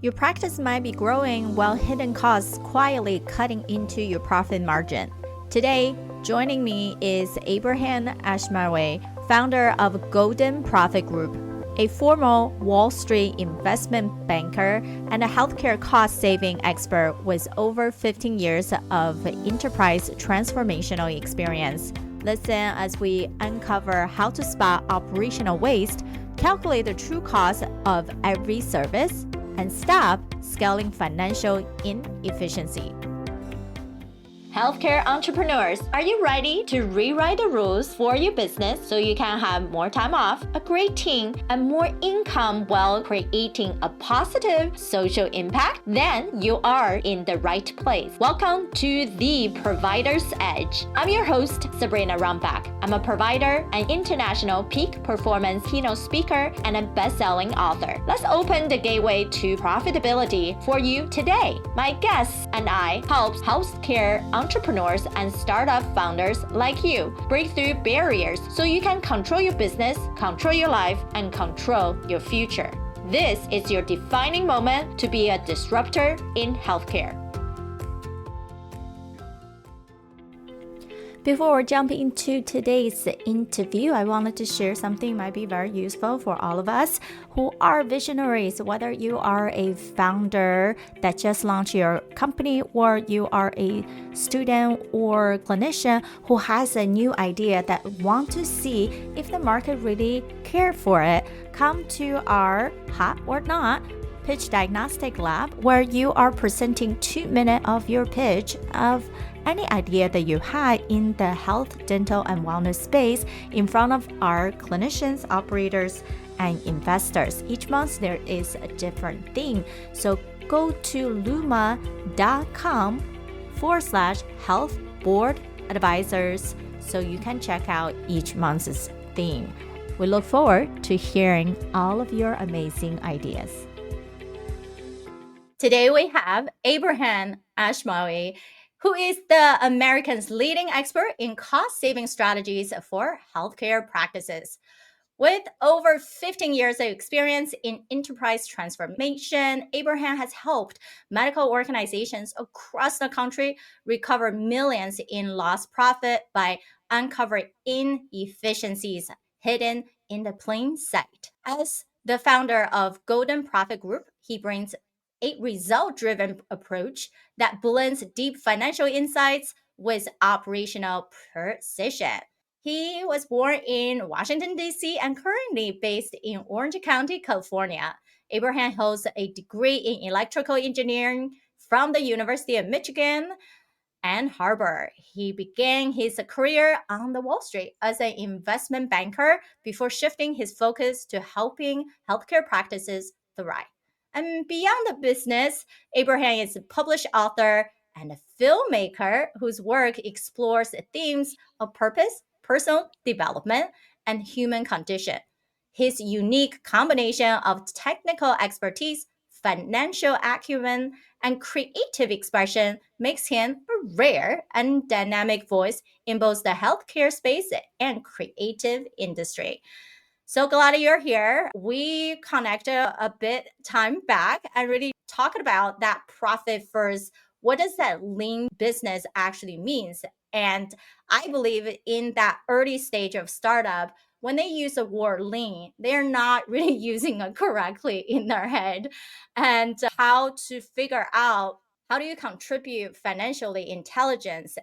Your practice might be growing while hidden costs quietly cutting into your profit margin. Today, joining me is Ibrahim Ashmawey, founder of Golden Profit Group, a former Wall Street investment banker and a healthcare cost-saving expert with over 15 years of enterprise transformational experience. Listen as we uncover how to spot operational waste, calculate the true cost of every service, and stop scaling financial inefficiency. Healthcare entrepreneurs, are you ready to rewrite the rules for your business so you can have more time off, a great team, and more income while creating a positive social impact? Then you are in the right place. Welcome to The Provider's Edge. I'm your host, Sabrina Runbeck. I'm a provider, an international peak performance keynote speaker, and a best-selling author. Let's open the gateway to profitability for you today. My guests and I help healthcare entrepreneurs and startup founders like you break through barriers so you can control your business, control your life, and control your future. This is your defining moment to be a disruptor in healthcare. Before we jump into today's interview, I wanted to share something might be very useful for all of us who are visionaries, whether you are a founder that just launched your company or you are a student or clinician who has a new idea that want to see if the market really care for it. Come to our Hot or Not Pitch Diagnostic Lab, where you are presenting 2 minutes of your pitch of any idea that you had in the health, dental, and wellness space in front of our clinicians, operators, and investors. Each month there is a different theme. So go to luma.com/health board advisors so you can check out each month's theme. We look forward to hearing all of your amazing ideas. Today we have Ibrahim Ashmawey, who is the American's leading expert in cost-saving strategies for healthcare practices. With over 15 years of experience in enterprise transformation, Ibrahim has helped medical organizations across the country recover millions in lost profit by uncovering inefficiencies hidden in the plain sight. As the founder of Golden Profit Group, he brings a result-driven approach that blends deep financial insights with operational precision. He was born in Washington, D.C. and currently based in Orange County, California. Abraham holds a degree in electrical engineering from the University of Michigan Ann Arbor. He began his career on the Wall Street as an investment banker before shifting his focus to helping healthcare practices thrive. And beyond the business, Abraham is a published author and a filmmaker whose work explores the themes of purpose, personal development, and human condition. His unique combination of technical expertise, financial acumen, and creative expression makes him a rare and dynamic voice in both the healthcare space and creative industry. So glad you're here. We connected a bit time back and really talking about that profit first. What does that lean business actually means? And I believe in that early stage of startup, when they use the word lean, they're not really using it correctly in their head. And how to figure out how do you contribute financially intelligence,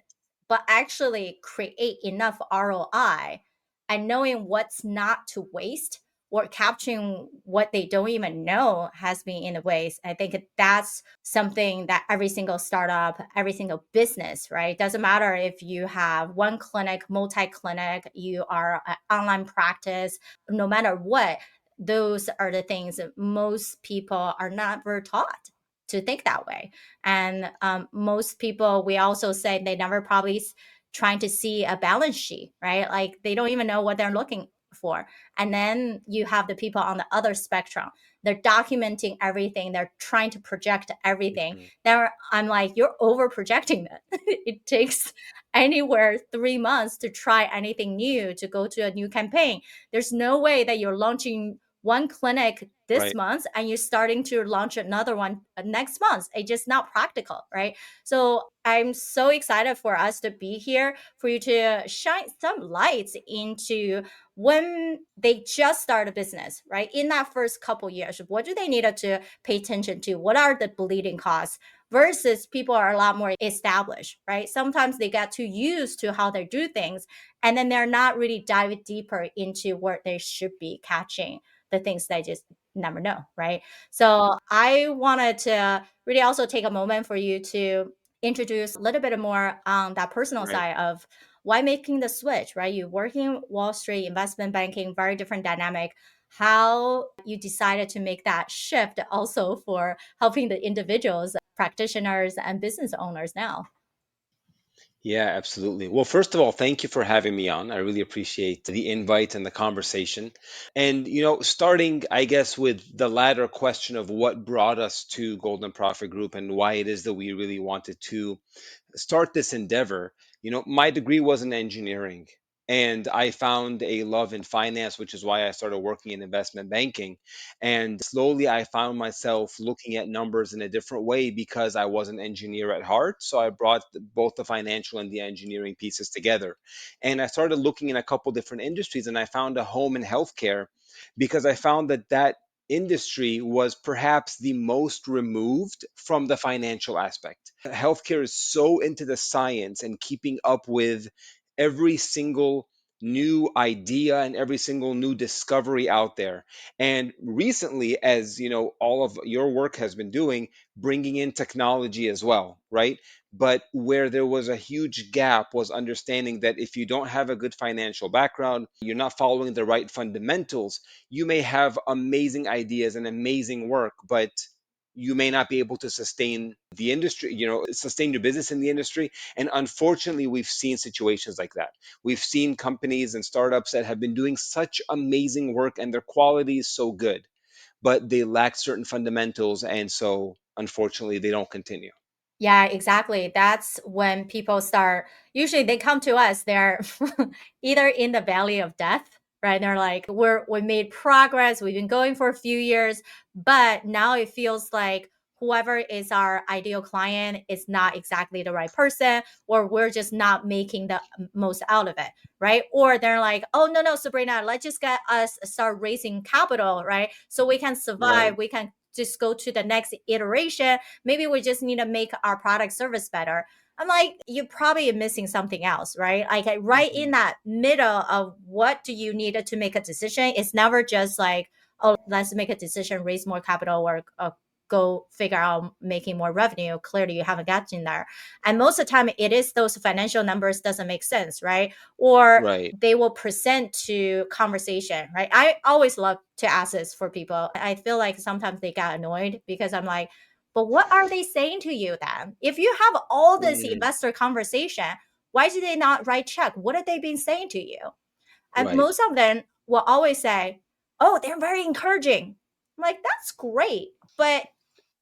but actually create enough ROI and knowing what's not to waste or capturing what they don't even know has been in a waste. I think that's something that every single startup, every single business, right? Doesn't matter if you have one clinic, multi-clinic, you are an online practice, no matter what, those are the things that most people are never taught to think that way. And most people, we also say they never probably trying to see a balance sheet, right? Like they don't even know what they're looking for. And then you have the people on the other spectrum. They're documenting everything. They're trying to project everything. Mhm. There, I'm like, you're over projecting that. It takes anywhere 3 months to try anything new, to go to a new campaign. There's no way that you're launching one clinic this Right. month and you're starting to launch another one next month. It's just not practical, right? So I'm so excited for us to be here, for you to shine some lights into when they just start a business, right? In that first couple years, what do they need to pay attention to? What are the bleeding costs? Versus people are a lot more established, right? Sometimes they get too used to how they do things, and then they're not really diving deeper into where they should be catching the things they just never know, right? So I wanted to really also take a moment for you to introduce a little bit more on that personal Right. side of why making the switch, right? You working Wall Street, investment banking, very different dynamic. How you decided to make that shift also for helping the individuals, practitioners, and business owners now. Yeah, absolutely. Well, first of all, thank you for having me on. I really appreciate the invite and the conversation. And, starting, I guess, with the latter question of what brought us to Golden Profit Group and why it is that we really wanted to start this endeavor. My degree was in engineering, and I found a love in finance, which is why I started working in investment banking. And slowly I found myself looking at numbers in a different way because I was an engineer at heart. So I brought both the financial and the engineering pieces together. And I started looking in a couple different industries, and I found a home in healthcare because I found that industry was perhaps the most removed from the financial aspect. Healthcare is so into the science and keeping up with every single new idea and every single new discovery out there. And recently, as all of your work has been doing, bringing in technology as well, right? But where there was a huge gap was understanding that if you don't have a good financial background, you're not following the right fundamentals, you may have amazing ideas and amazing work, but you may not be able to sustain the industry, sustain your business in the industry. And unfortunately, we've seen situations like that. We've seen companies and startups that have been doing such amazing work and their quality is so good, but they lack certain fundamentals. And so, unfortunately, they don't continue. Yeah, exactly. That's when people start, usually they come to us, they're either in the valley of death, right? They're like, we made progress, we've been going for a few years, but now it feels like whoever is our ideal client is not exactly the right person, or we're just not making the most out of it, right? Or they're like, oh no, no, Sabrina, let's just get us start raising capital, right? So we can Right. survive, we can just go to the next iteration. Maybe we just need to make our product service better. I'm like, you're probably missing something else, right? Like right in Mhm. that middle of what do you need to make a decision. It's never just like, oh, let's make a decision, raise more capital, or go figure out making more revenue. Clearly, you haven't gotten there. And most of the time, it is those financial numbers doesn't make sense, right? Or Right. they will present to conversation, right? I always love to ask this for people. I feel like sometimes they get annoyed because I'm like, but what are they saying to you then? If you have all this Mm, investor conversation, why did they not write check? What have they been saying to you? And right. most of them will always say, oh, they're very encouraging. I'm like, that's great. But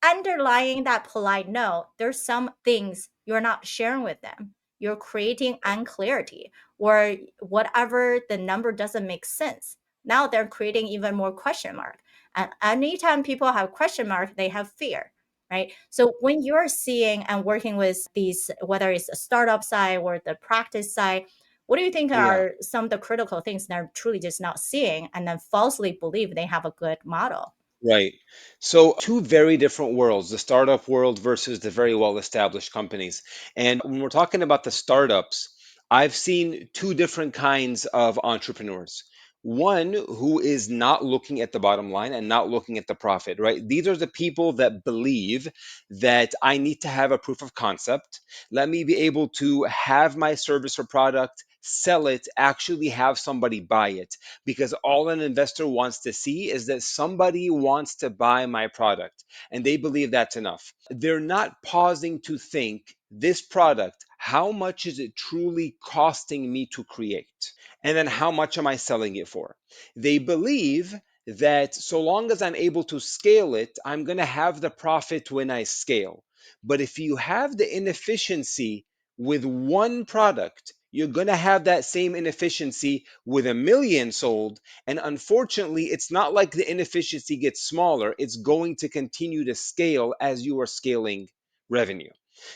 underlying that polite note, there's some things you're not sharing with them. You're creating unclarity, or whatever the number doesn't make sense. Now they're creating even more question mark. And anytime people have question mark, they have fear, right? So when you're seeing and working with these, whether it's a startup side or the practice side, what do you think Yeah. are some of the critical things they're truly just not seeing and then falsely believe they have a good model? Right. So, two very different worlds, the startup world versus the very well established companies. And when we're talking about the startups, I've seen two different kinds of entrepreneurs. One who is not looking at the bottom line and not looking at the profit, right? These are the people that believe that I need to have a proof of concept. Let me be able to have my service or product, sell it, actually have somebody buy it, because all an investor wants to see is that somebody wants to buy my product, and they believe that's enough. They're not pausing to think, this product, how much is it truly costing me to create? And then how much am I selling it for? They believe that so long as I'm able to scale it, I'm going to have the profit when I scale. But if you have the inefficiency with one product, you're going to have that same inefficiency with a million sold. And unfortunately, it's not like the inefficiency gets smaller, it's going to continue to scale as you are scaling revenue.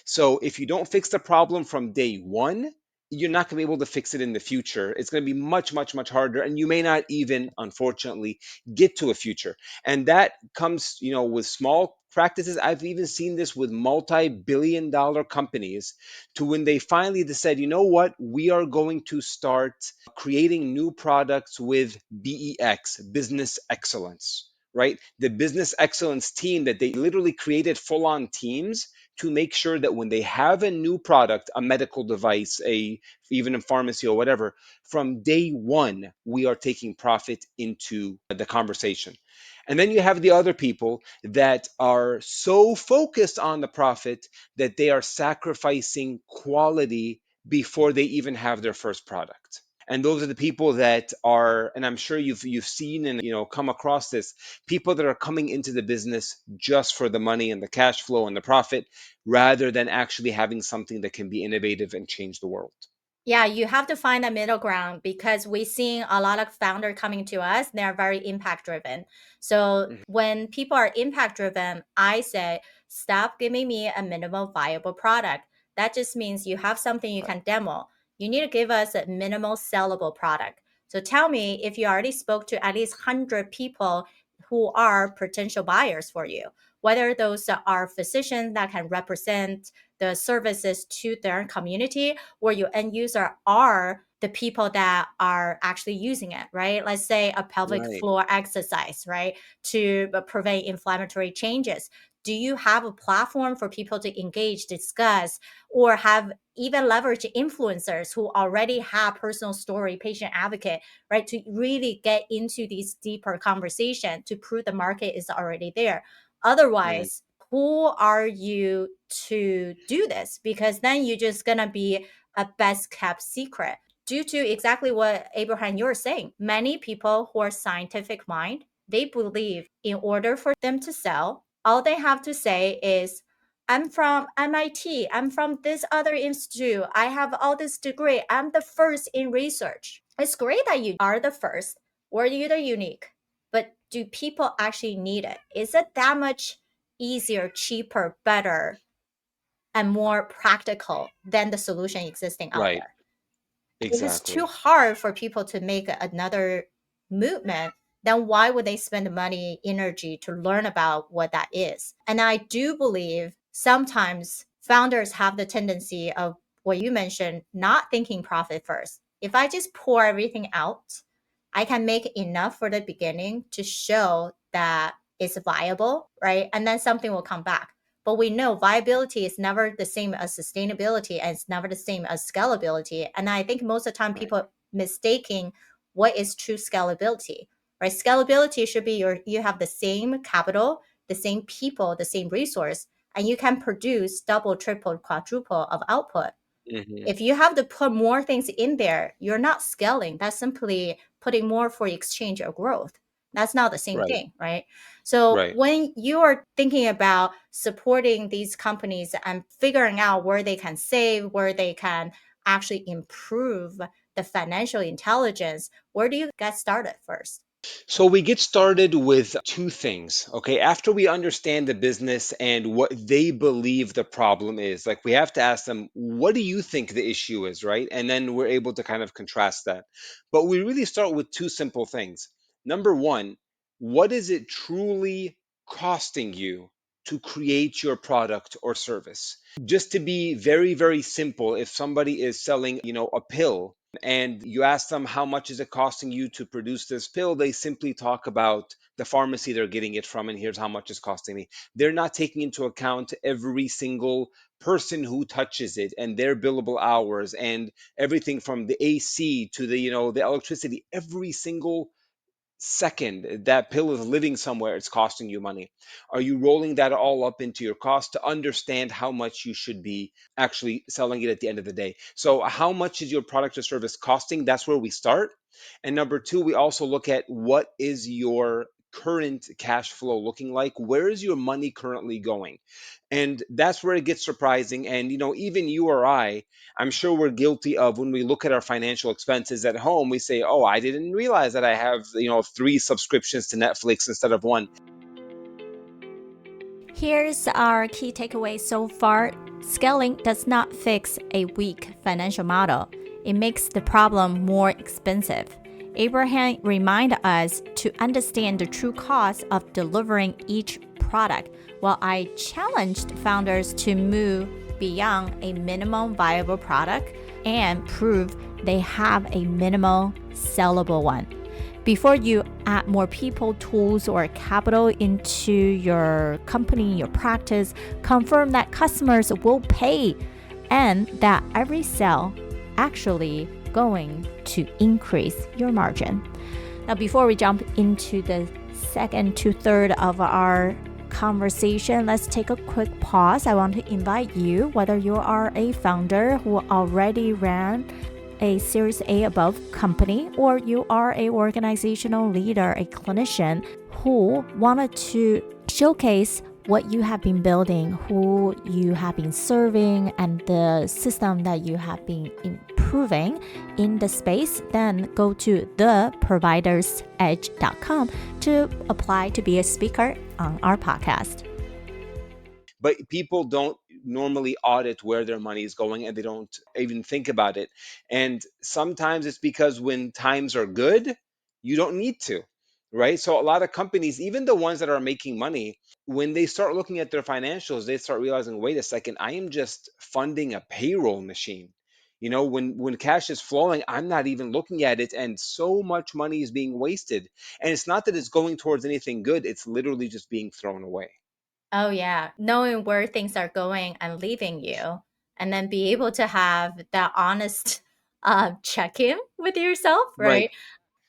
So if you don't fix the problem from day one, you're not going to be able to fix it in the future. It's going to be much, much, much harder. And you may not even, unfortunately, get to a future. And that comes, with small practices. I've even seen this with multi-billion-dollar companies, to when they finally decide, you know what, we are going to start creating new products with BEX, business excellence, right? The business excellence team that they literally created full on teams to make sure that when they have a new product, a medical device, even a pharmacy or whatever, from day one, we are taking profit into the conversation. And then you have the other people that are so focused on the profit that they are sacrificing quality before they even have their first product. And those are the people that are, and I'm sure you've seen and come across this, people that are coming into the business just for the money and the cash flow and the profit, rather than actually having something that can be innovative and change the world. Yeah, you have to find a middle ground because we're seeing a lot of founders coming to us. They're very impact driven. So Mhm. when people are impact driven, I say, stop giving me a minimal viable product. That just means you have something you Right. can demo. You need to give us a minimal sellable product. So tell me if you already spoke to at least 100 people who are potential buyers for you, whether those are physicians that can represent the services to their community, or your end user are the people that are actually using it, right? Let's say a pelvic Right. floor exercise, right? To prevent inflammatory changes. Do you have a platform for people to engage, discuss, or have even leverage influencers who already have personal story, patient advocate, right? To really get into these deeper conversation to prove the market is already there. Mm. Otherwise, who are you to do this? Because then you're just gonna be a best kept secret. Due to exactly what Abraham you're saying, many people who are scientific mind, they believe in order for them to sell, all they have to say is, I'm from MIT, I'm from this other institute, I have all this degree, I'm the first in research. It's great that you are the first or you're the unique, but do people actually need it? Is it that much easier, cheaper, better, and more practical than the solution existing out Right. there? If it's too Exactly. hard for people to make another movement, then why would they spend the money, energy to learn about what that is? And I do believe sometimes founders have the tendency of what you mentioned, not thinking profit first. If I just pour everything out, I can make enough for the beginning to show that it's viable, right? And then something will come back. But we know viability is never the same as sustainability and it's never the same as scalability. And I think most of the time Right. people mistaking what is true scalability, right? Scalability should be you have the same capital, the same people, the same resource, and you can produce double, triple, quadruple of output. Hmm. If you have to put more things in there, you're not scaling. That's simply putting more for exchange or growth. That's not the same Right. thing, right? So Right. when you are thinking about supporting these companies and figuring out where they can save, where they can actually improve the financial intelligence, where do you get started first? So we get started with two things. Okay. After we understand the business and what they believe the problem is, like we have to ask them, what do you think the issue is? Right. And then we're able to kind of contrast that. But we really start with two simple things. Number one, what is it truly costing you to create your product or service? Just to be very, very simple, if somebody is selling, a pill, and you ask them how much is it costing you to produce this pill, they simply talk about the pharmacy they're getting it from and here's how much it's costing me. They're not taking into account every single person who touches it and their billable hours and everything from the AC to the electricity. Every single second that pill is living somewhere, it's costing you money. Are you rolling that all up into your cost to understand how much you should be actually selling it at the end of the day? So how much is your product or service costing? That's where we start. And number two, we also look at what is your current cash flow looking like? Where is your money currently going? And that's where it gets surprising. And, even you or I'm sure we're guilty of, when we look at our financial expenses at home, we say, oh, I didn't realize that I have, three subscriptions to Netflix instead of one. Here's our key takeaway so far. Scaling does not fix a weak financial model. It makes the problem more expensive. Abraham reminded us to understand the true cost of delivering each product, while I challenged founders to move beyond a minimum viable product and prove they have a minimal sellable one. Before you add more people, tools, or capital into your company, your practice, confirm that customers will pay and that every sale actually going to increase your margin. Now, before we jump into the second to third of our conversation, let's take a quick pause. I want to invite you, whether you are a founder who already ran a Series A above company, or you are a organizational leader, a clinician who wanted to showcase what you have been building, who you have been serving, and the system that you have been improving in the space, then go to theprovidersedge.com to apply to be a speaker on our podcast. But people don't normally audit where their money is going, and they don't even think about it. And sometimes it's because when times are good, you don't need to, right? So a lot of companies, even the ones that are making money, when they start looking at their financials, they start realizing, wait a second, I am just funding a payroll machine. When cash is flowing, I'm not even looking at it, and so much money is being wasted. And it's not that it's going towards anything good, it's literally just being thrown away. Oh, yeah. Knowing where things are going and leaving you, and then be able to have that honest check in with yourself, Right. right?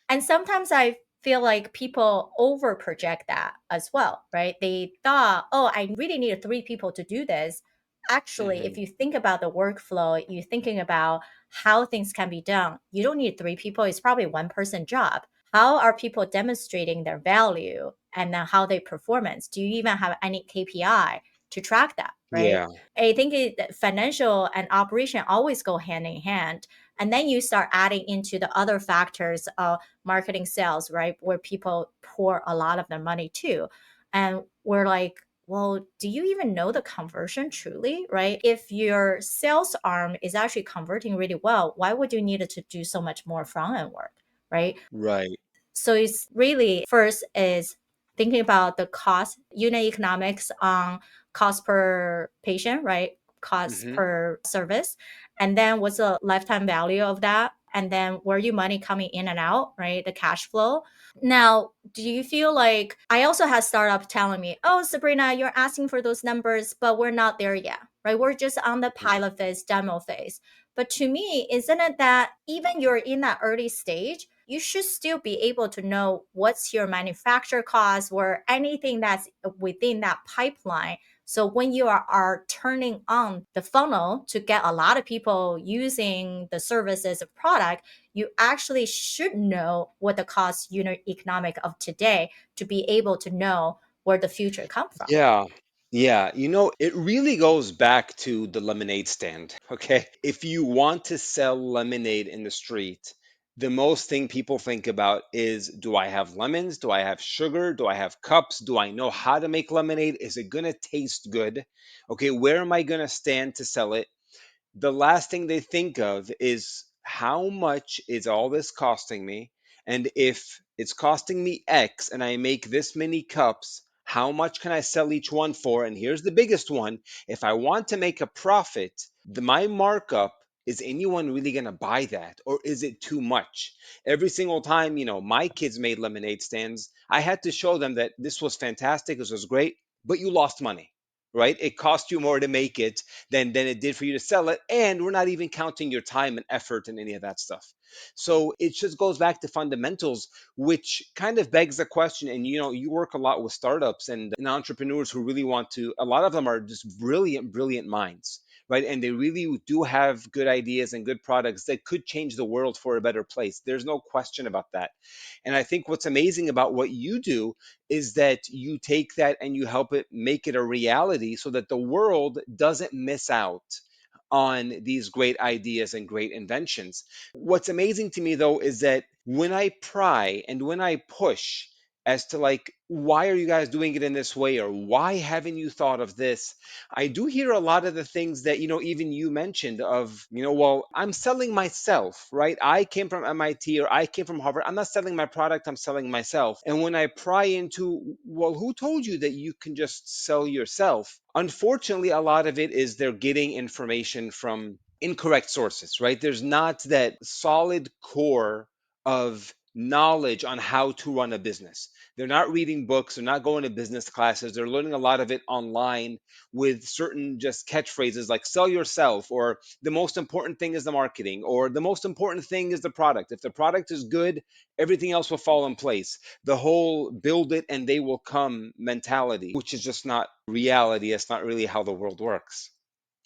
And sometimes I feel like people over project that as well, right? They thought, oh, I really need three people to do this. Actually, if Hmm. you think about the workflow, you're thinking about how things can be done, you don't need three people. It's probably one person job. How are people demonstrating their value and then how they performance? Do you even have any KPI to track that, right? Yeah. I think financial and operation always go hand in hand. And then you start adding into the other factors of marketing sales, right? Where people pour a lot of their money too. And we're like, well, do you even know the conversion truly, right? If your sales arm is actually converting really well, why would you need to do so much more front end work, right? Right. So it's really first is thinking about the cost, unit economics on cost per patient, right? Cost Hmm. per service. And then what's the lifetime value of that? And then where your money coming in and out, right? The cash flow. Now, do you feel like I also had startup telling me, oh, Sabrina, you're asking for those numbers, but we're not there yet, right? We're just on the pilot phase, demo phase. But to me, isn't it that even you're in that early stage, you should still be able to know what's your manufacture cost or anything that's within that pipeline. So when you are turning on the funnel to get a lot of people using the services or product, you actually should know what the cost unit economic of today to be able to know where the future come from. Yeah. Yeah. It really goes back to the lemonade stand. Okay. If you want to sell lemonade in the street, the most thing people think about is, do I have lemons? Do I have sugar? Do I have cups? Do I know how to make lemonade? Is it going to taste good? Okay. Where am I going to stand to sell it? The last thing they think of is, how much is all this costing me? And if it's costing me X and I make this many cups, how much can I sell each one for? And here's the biggest one: if I want to make a profit, my markup, is anyone really going to buy that, or is it too much? Every single time, my kids made lemonade stands, I had to show them that this was fantastic, this was great, but you lost money, right? It cost you more to make it than it did for you to sell it, and we're not even counting your time and effort and any of that stuff. So it just goes back to fundamentals, which kind of begs the question. And you work a lot with startups and entrepreneurs who really want to, a lot of them are just brilliant, brilliant minds, right? And they really do have good ideas and good products that could change the world for a better place. There's no question about that. And I think what's amazing about what you do is that you take that and you help it make it a reality so that the world doesn't miss out on these great ideas and great inventions. What's amazing to me though is that when I pry and when I push as to like, why are you guys doing it in this way, or why haven't you thought of this, I do hear a lot of the things that even you mentioned of, well, I'm selling myself, right? I came from MIT or I came from Harvard. I'm not selling my product, I'm selling myself. And when I pry into, well, who told you that you can just sell yourself? Unfortunately, a lot of it is they're getting information from incorrect sources, right? There's not that solid core of knowledge on how to run a business. They're not reading books, they're not going to business classes, they're learning a lot of it online with certain just catchphrases like sell yourself, or the most important thing is the marketing, or the most important thing is the product. If the product is good, everything else will fall in place. The whole build it and they will come mentality, which is just not reality. It's not really how the world works.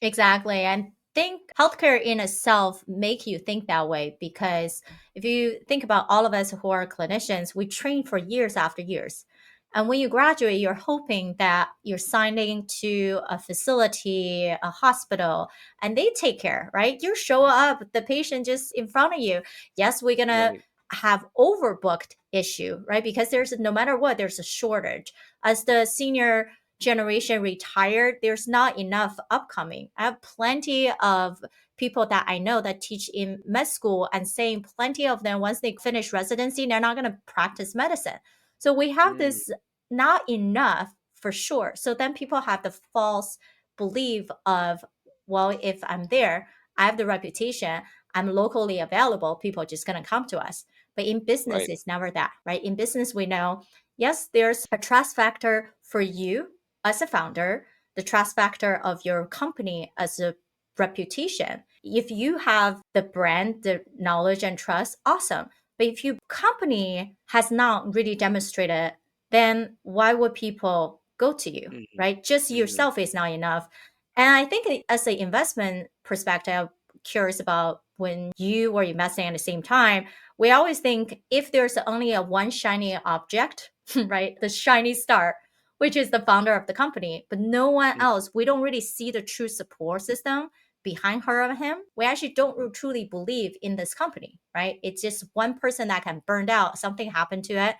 Exactly. And think healthcare in itself make you think that way, because if you think about all of us who are clinicians, we train for years after years. And when you graduate, you're hoping that you're signing to a facility, a hospital, and they take care, right? You show up, the patient just in front of you. Yes, we're gonna Right. have overbooked issue, right? Because there's no matter what, there's a shortage. As the senior generation retired, there's not enough upcoming. I have plenty of people that I know that teach in med school and saying plenty of them, once they finish residency, they're not going to practice medicine. So we have Mm, this not enough for sure. So then people have the false belief of, well, if I'm there, I have the reputation, I'm locally available, people are just going to come to us. But in business, right. it's never that, right? In business, we know, yes, there's a trust factor for you as a founder, the trust factor of your company as a reputation. If you have the brand, the knowledge and trust, awesome. But if your company has not really demonstrated, then why would people go to you, Mhm, right? Just mhm, yourself is not enough. And I think as an investment perspective, I'm curious about when you were investing at the same time, we always think if there's only a one shiny object, right? The shiny star, which is the founder of the company, but no one mhm, else. We don't really see the true support system behind her or him. We actually don't truly believe in this company, right? It's just one person that can burn out, something happened to it,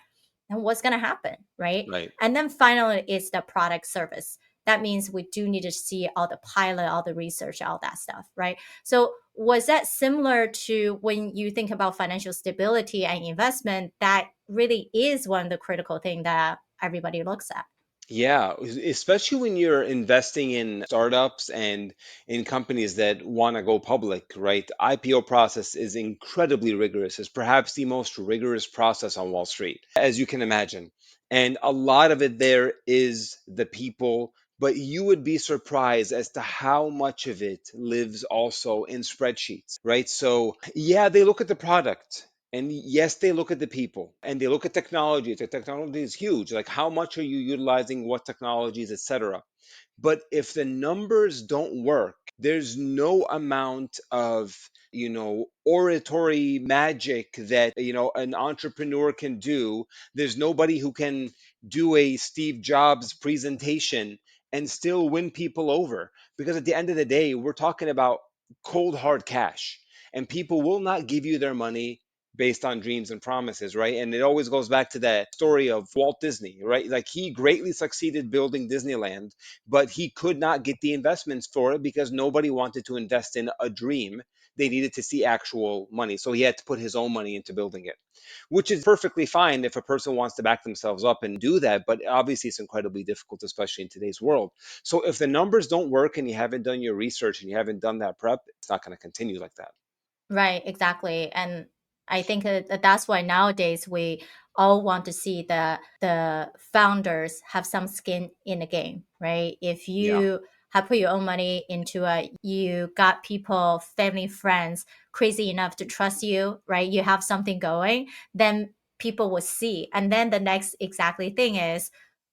and what's going to happen, right? right. And then finally, it's the product service. That means we do need to see all the pilot, all the research, all that stuff, right? So was that similar to when you think about financial stability and investment? That really is one of the critical things that everybody looks at. Yeah, especially when you're investing in startups and in companies that want to go public, right? The IPO process is incredibly rigorous. It's perhaps the most rigorous process on Wall Street, as you can imagine. And a lot of it there is the people, but you would be surprised as to how much of it lives also in spreadsheets, right? So, yeah, they look at the product. And yes, they look at the people and they look at technology. The technology is huge. Like, how much are you utilizing what technologies, etc. But if the numbers don't work, there's no amount of, oratory magic that, an entrepreneur can do. There's nobody who can do a Steve Jobs presentation and still win people over. Because at the end of the day, we're talking about cold, hard cash. And people will not give you their money based on dreams and promises, right? And it always goes back to that story of Walt Disney, right? Like, he greatly succeeded building Disneyland, but he could not get the investments for it because nobody wanted to invest in a dream. They needed to see actual money. So he had to put his own money into building it, which is perfectly fine if a person wants to back themselves up and do that. But obviously, it's incredibly difficult, especially in today's world. So if the numbers don't work and you haven't done your research and you haven't done that prep, it's not going to continue like that. Right, exactly. And I think that's why nowadays we all want to see the founders have some skin in the game, right? If Yeah. you have put your own money into it, you got people, family, friends crazy enough to trust you, right? You have something going, then people will see. And then the next exactly thing is,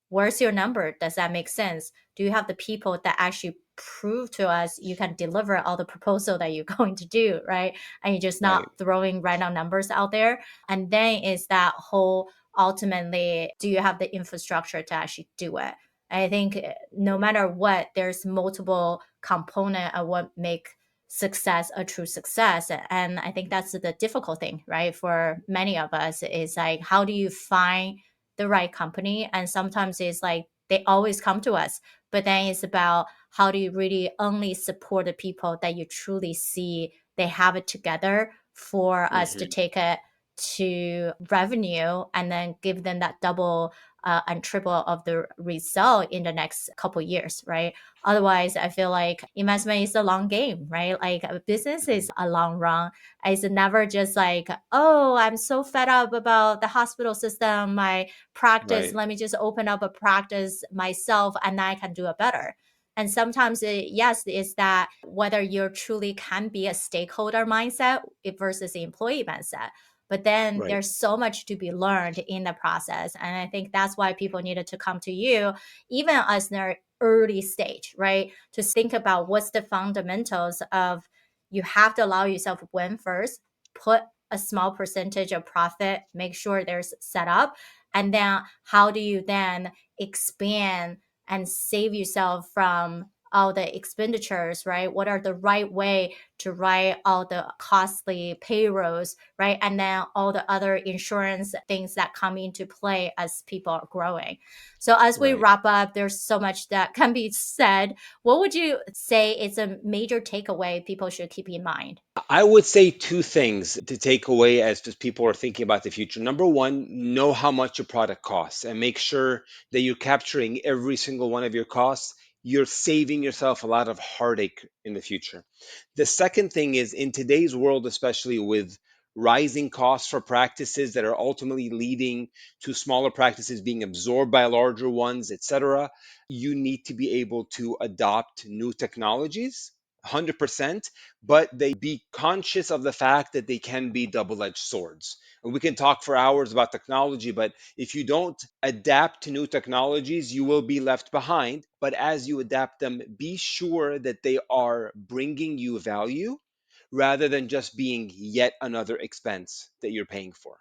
where's your number? Does that make sense? Do you have the people that actually prove to us you can deliver all the proposal that you're going to do, right? And you're just not Right. throwing random numbers out there. And then is that whole ultimately, do you have the infrastructure to actually do it? I think no matter what, there's multiple component of what make success a true success. And I think that's the difficult thing, right? For many of us is like, how do you find the right company? And sometimes it's like they always come to us, but then it's about how do you really only support the people that you truly see they have it together for us to Hmm. take it to revenue and then give them that double and triple of the result in the next couple years, right? Otherwise, I feel like investment is a long game, right? Like a business Hmm. is a long run. It's never just like, oh, I'm so fed up about the hospital system, my practice. Right. Let me just open up a practice myself and I can do it better. And sometimes, yes, is that whether you truly can be a stakeholder mindset versus the employee mindset. But then Right. there's so much to be learned in the process. And I think that's why people needed to come to you, even as their early stage, right? To think about what's the fundamentals of you have to allow yourself to win first, put a small percentage of profit, make sure there's set up. And then how do you then expand and save yourself from all the expenditures, right? What are the right way to write all the costly payrolls, right? And then all the other insurance things that come into play as people are growing. So as we Right. wrap up, there's so much that can be said. What would you say is a major takeaway people should keep in mind? I would say two things to take away as just people are thinking about the future. Number one, know how much your product costs and make sure that you're capturing every single one of your costs. You're saving yourself a lot of heartache in the future. The second thing is in today's world, especially with rising costs for practices that are ultimately leading to smaller practices being absorbed by larger ones, etc., you need to be able to adopt new technologies 100%, but they be conscious of the fact that they can be double-edged swords. And we can talk for hours about technology, but if you don't adapt to new technologies, you will be left behind. But as you adapt them, be sure that they are bringing you value rather than just being yet another expense that you're paying for.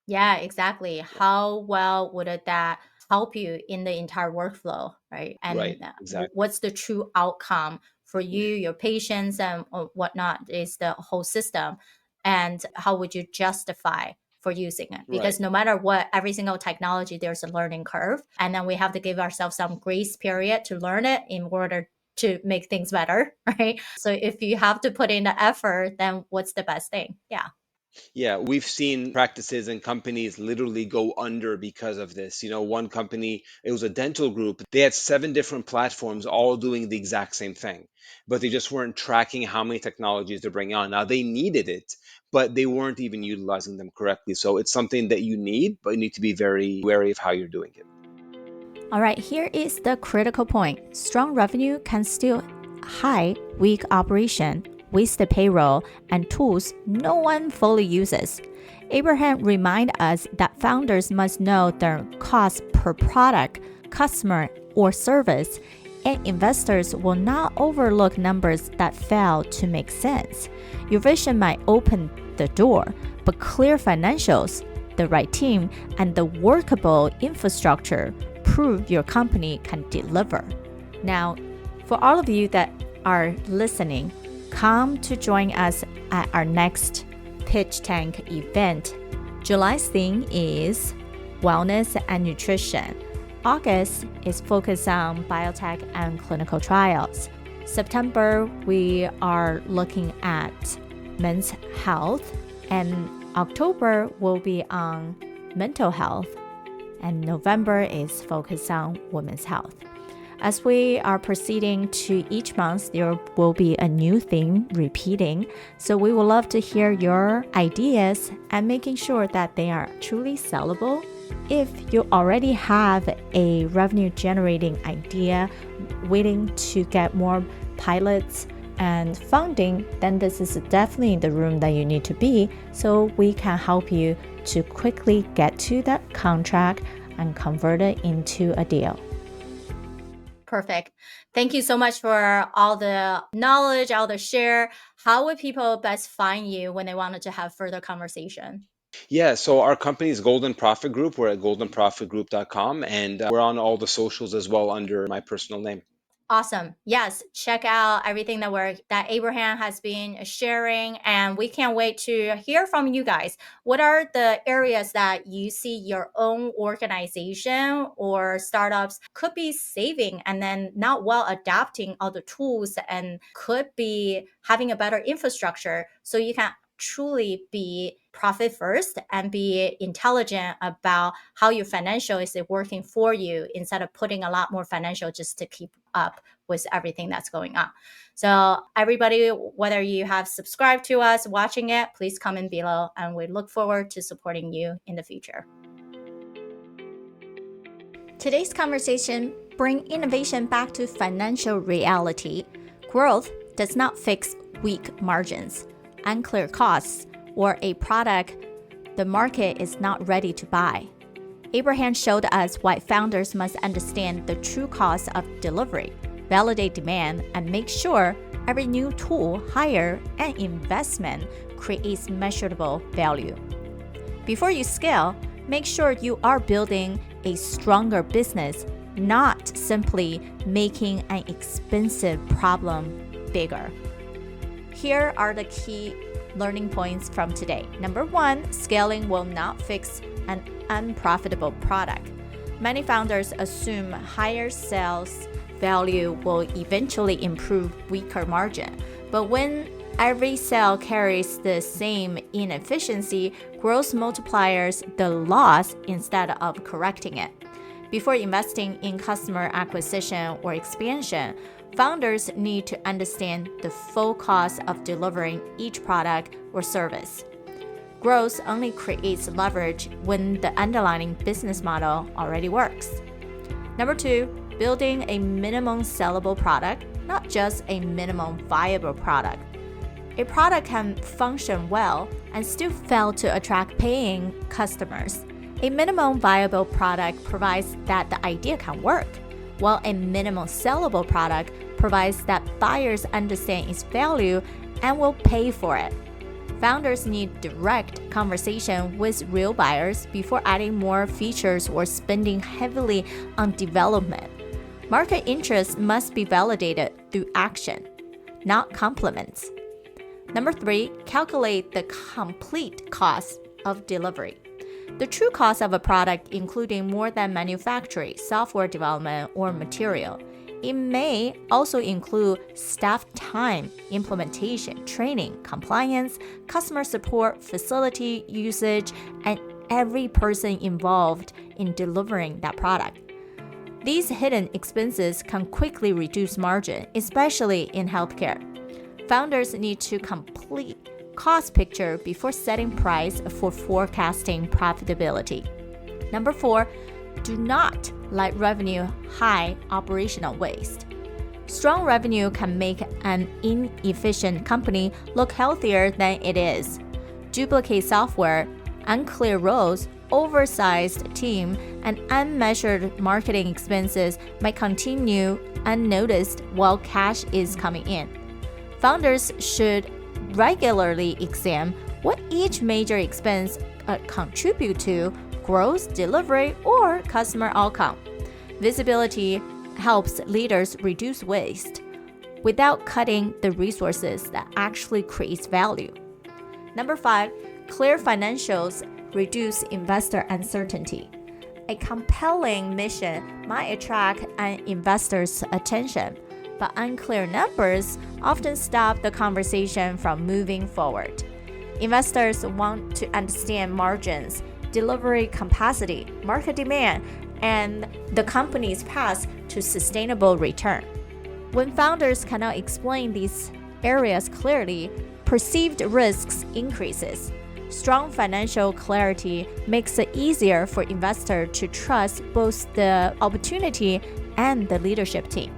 Yeah, exactly. Yeah. How well would that help you in the entire workflow, right? Right. And Exactly. what's the true outcome for you, your patients, and whatnot is the whole system? And how would you justify for using it? Right. Because no matter what, every single technology, there's a learning curve. And then we have to give ourselves some grace period to learn it in order to make things better, right? So if you have to put in the effort, then what's the best thing? Yeah. Yeah, we've seen practices and companies literally go under because of this. One company, it was a dental group. They had seven different platforms all doing the exact same thing, but they just weren't tracking how many technologies they're bringing on. Now, they needed it, but they weren't even utilizing them correctly. So it's something that you need, but you need to be very wary of how you're doing it. All right, here is the critical point. Strong revenue can still hide weak operation, wasted payroll, and tools no one fully uses. Abraham reminds us that founders must know their cost per product, customer, or service, and investors will not overlook numbers that fail to make sense. Your vision might open the door, but clear financials, the right team, and the workable infrastructure prove your company can deliver. Now, for all of you that are listening, come to join us at our next Pitch Tank event. July's theme is wellness and nutrition. August is focused on biotech and clinical trials. September, we are looking at men's health, and October will be on mental health, and November is focused on women's health. As we are proceeding to each month, there will be a new theme repeating. So we would love to hear your ideas and making sure that they are truly sellable If you already have a revenue generating idea, waiting to get more pilots and funding, then this is definitely the room that you need to be, so we can help you to quickly get to that contract and convert it into a deal. Perfect. Thank you so much for all the knowledge, all the share. How would people best find you when they wanted to have further conversation? Yeah, so our company is Golden Profit Group. We're at goldenprofitgroup.com, and we're on all the socials as well under my personal name. Awesome. Yes, check out everything that Abraham has been sharing, and we can't wait to hear from you guys. What are the areas that you see your own organization or startups could be saving and then not well adapting all the tools and could be having a better infrastructure so you can truly be profit first and be intelligent about how your financial is working for you instead of putting a lot more financial just to keep up with everything that's going on. So everybody, whether you have subscribed to us, watching it, please comment below, and we look forward to supporting you in the future. Today's conversation brings innovation back to financial reality. Growth does not fix weak margins, unclear costs, or a product the market is not ready to buy. Abraham showed us why founders must understand the true cost of delivery, validate demand, and make sure every new tool, hire, and investment creates measurable value. Before you scale, make sure you are building a stronger business, not simply making an expensive problem bigger. Here are the key learning points from today. Number 1, scaling will not fix an unprofitable product. Many founders assume higher sales value will eventually improve weaker margin. But when every sale carries the same inefficiency, growth multipliers the loss instead of correcting it. Before investing in customer acquisition or expansion, founders need to understand the full cost of delivering each product or service. Growth only creates leverage when the underlying business model already works. Number 2, building a minimum sellable product, not just a minimum viable product. A product can function well and still fail to attract paying customers. A minimum viable product provides that the idea can work, while a minimum sellable product provides that buyers understand its value and will pay for it. Founders need direct conversation with real buyers before adding more features or spending heavily on development. Market interest must be validated through action, not compliments. Number 3, calculate the complete cost of delivery. The true cost of a product, including more than manufacturing, software development, or material. It may also include staff time, implementation, training, compliance, customer support, facility usage, and every person involved in delivering that product. These hidden expenses can quickly reduce margin, especially in healthcare. Founders need to complete cost picture before setting price for forecasting profitability. Number 4, do not let revenue hide operational waste. Strong revenue can make an inefficient company look healthier than it is. Duplicate software, unclear roles, oversized team, and unmeasured marketing expenses might continue unnoticed while cash is coming in. Founders should regularly examine what each major expense contribute to growth, delivery, or customer outcome. Visibility helps leaders reduce waste without cutting the resources that actually creates value. Number 5, clear financials reduce investor uncertainty. A compelling mission might attract an investor's attention, but unclear numbers often stop the conversation from moving forward. Investors want to understand margins, delivery capacity, market demand, and the company's path to sustainable return. When founders cannot explain these areas clearly, perceived risks increases. Strong financial clarity makes it easier for investors to trust both the opportunity and the leadership team.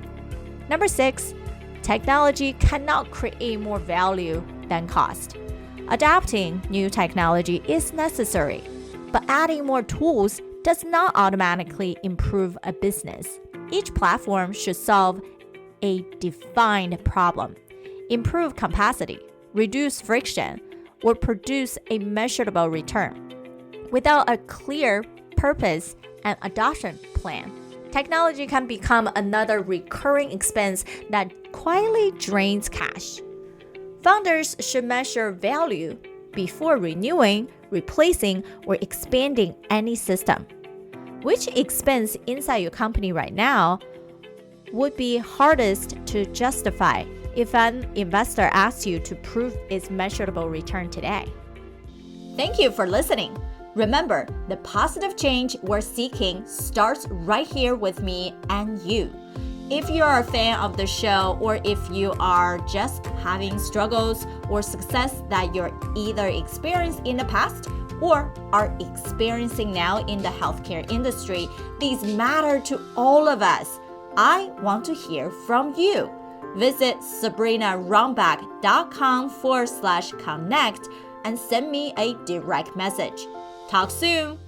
Number 6, technology cannot create more value than cost. Adapting new technology is necessary, but adding more tools does not automatically improve a business. Each platform should solve a defined problem, improve capacity, reduce friction, or produce a measurable return. Without a clear purpose and adoption plan, technology can become another recurring expense that quietly drains cash. Founders should measure value before renewing, replacing, or expanding any system. Which expense inside your company right now would be hardest to justify if an investor asks you to prove its measurable return today? Thank you for listening. Remember, the positive change we're seeking starts right here with me and you. If you are a fan of the show, or if you are just having struggles or success that you're either experienced in the past or are experiencing now in the healthcare industry, these matter to all of us. I want to hear from you. Visit SabrinaRunbeck.com/connect and send me a direct message. Talk soon.